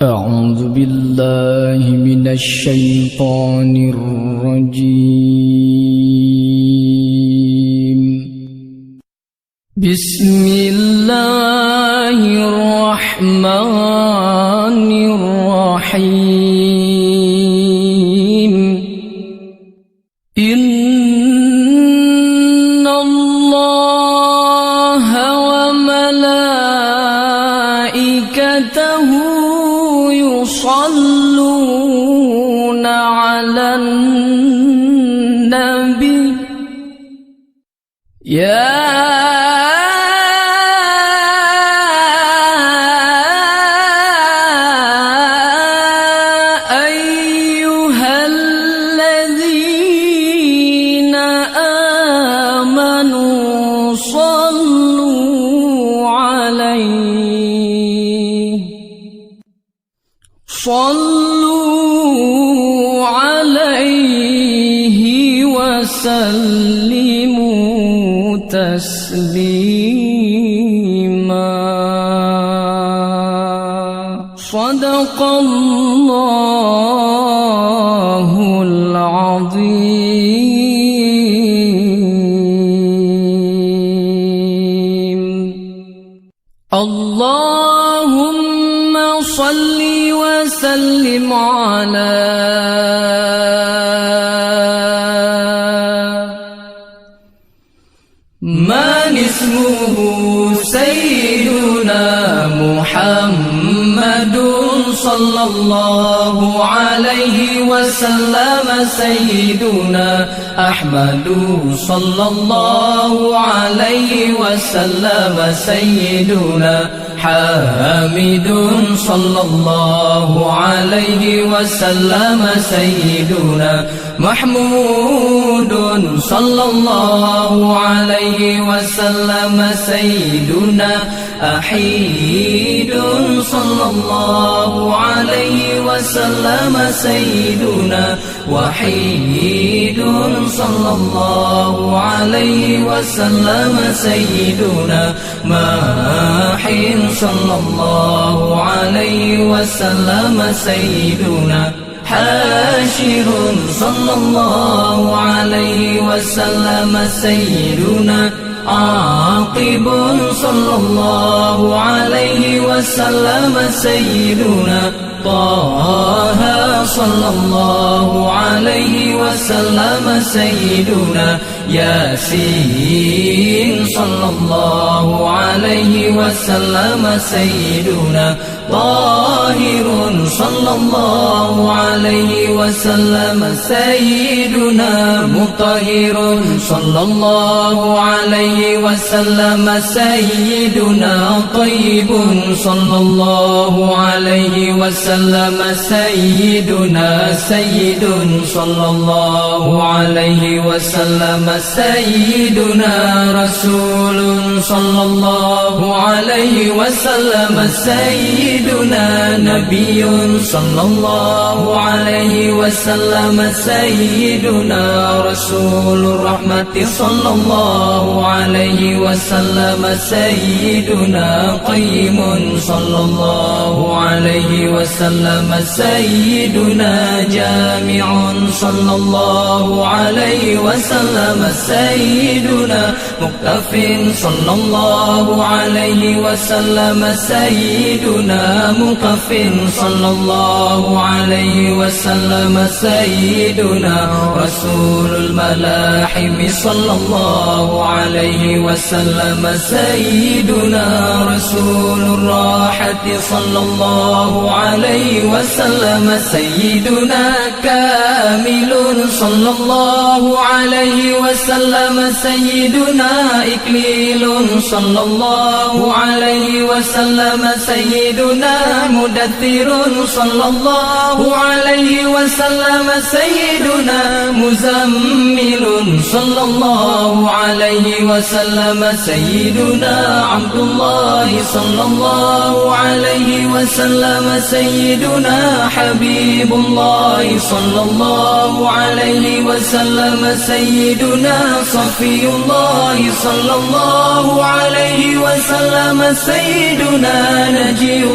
أعوذ بالله من الشيطان الرجيم. بسم الله الرحمن الرحيم. إن الله وملائكته يصلون على النبي يا أيها الذين آمنوا صلوا عليه وسلموا تسليما. صدق الله العظيم. اللهم صل وسلم على من اسمه سيدنا محمد صلى الله عليه وسلم. سيدنا أحمد صلى الله عليه وسلم. سيدنا حامد صلى الله عليه وسلم. سيدنا محمود صلى الله عليه وسلم. سيدنا أحيد صلى الله عليه وسلم. سيدنا وحيد صلى الله عليه وسلم. سيدنا ماحٍ صلى الله عليه وسلم. سيدنا حاشر صلى الله عليه وسلم. سيدنا عاقب صلى الله عليه وسلم. سيدنا طه صلى الله عليه وسلم. سيدنا ياسين صلى الله عليه وسلم. سيدنا طاهر صلى الله عليه وسلم. سيدنا مطهر صلى الله عليه وسلم. سيدنا طيب صلى الله عليه وسلم. سيدنا سيد صلى الله عليه وسلم. سيدنا رسول صلى الله عليه وسلم. سيدنا نبي صلى الله عليه وسلم. سيدنا رسول الرحمة صلى الله عليه وسلم. سيدنا قيم صلى الله عليه وسلم. سيدنا جامع صلى الله عليه وسلم. سيدنا مكتف صلى الله عليه وسلم. سيدنا مكف صلى الله عليه وسلم. سيدنا رسول الملاحم صلى الله عليه وسلم. سيدنا رسول الراحة صلى الله عليه وسلم. سيدنا كامل صلى الله عليه وسلم. سيدنا إكليل صلى الله عليه وسلم. سيدنا مدثر صلى الله عليه وسلم. سيدنا مزمل صلى الله عليه وسلم. سيدنا عبد الله صلى الله عليه وسلم. سيدنا حبيب الله صلى الله عليه وسلم. سيدنا صفي الله صلى الله عليه وسلم. سيدنا نجي